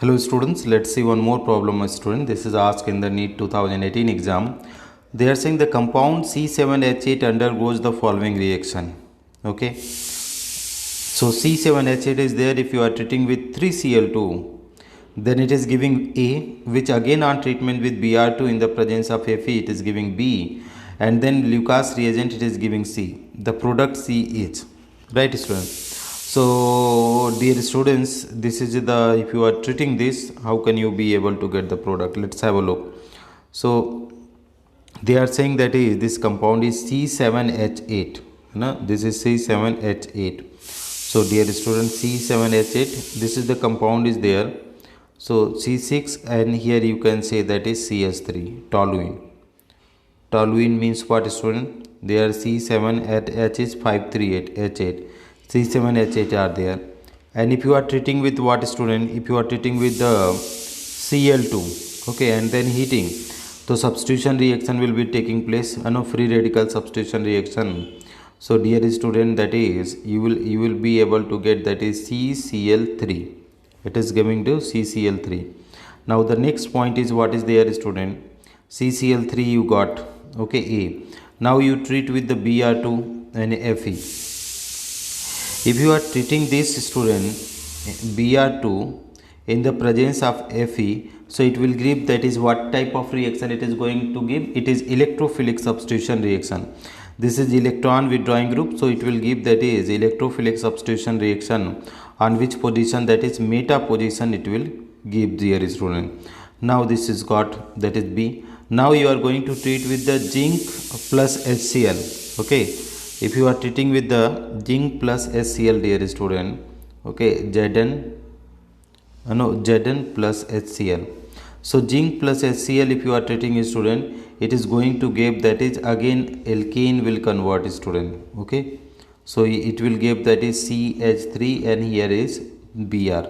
Hello students, let's see one more problem student. This is asked in the NEET 2018 exam. They are saying the compound C7H8 undergoes the following reaction. Okay. So C7H8 is there. If you are treating with 3Cl2, then it is giving A, which again on treatment with Br2 in the presence of Fe, it is giving B, and then Lucas reagent it is giving C. The product C is, right students? So dear students, this is the, if you are treating this, how can you be able to get the product? Let's have a look. So they are saying that is this compound is C7H8. This is C7H8. So dear students, C7H8, this is the compound is there. So C6, and here you can say that is CS3, toluene. Toluene means what student? There C7H is 538 H8. C7H8 are there. And if you are treating with what student? If you are treating with the Cl2, okay, and then heating, so substitution reaction will be taking place, free radical substitution reaction. So dear student, that is you will be able to get that is CCl3. It is giving to CCl3. Now the next point is what is there student? CCl3 you got, okay, A. Now you treat with the Br2 and Fe. If you are treating this student Br2 in the presence of Fe, so it will give that is what type of reaction it is going to give? It is electrophilic substitution reaction. This is electron withdrawing group, so it will give that is electrophilic substitution reaction. On which position? That is meta position it will give, dear student. Now this is got, that is B. Now you are going to treat with the zinc plus HCl, okay. If you are treating with the zinc plus HCl, dear student, okay, Zn plus HCl. So zinc plus HCl, if you are treating student, it is going to give that is again alkane will convert student, okay. So it will give that is CH3 and here is Br,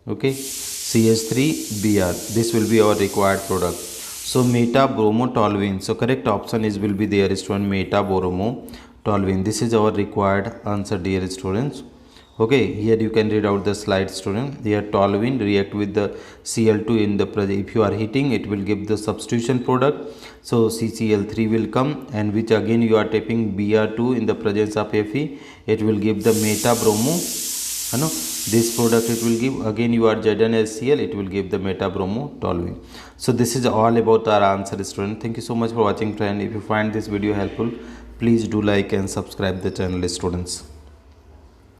okay, CH3Br. This will be our required product. So meta-bromotoluene. So correct option is will be there student, meta-bromotoluene. This is our required answer, dear students. Okay, here you can read out the slide student. Here toluene react with the Cl2 in the if you are heating, it will give the substitution product. So CCl3 will come, and which again you are taking Br2 in the presence of Fe, it will give the meta-bromo. This product it will give, again you are ZnHCl, it will give the meta-bromotoluene. So this is all about our answer student. Thank you so much for watching friend. If you find this video helpful, please do like and subscribe the channel students.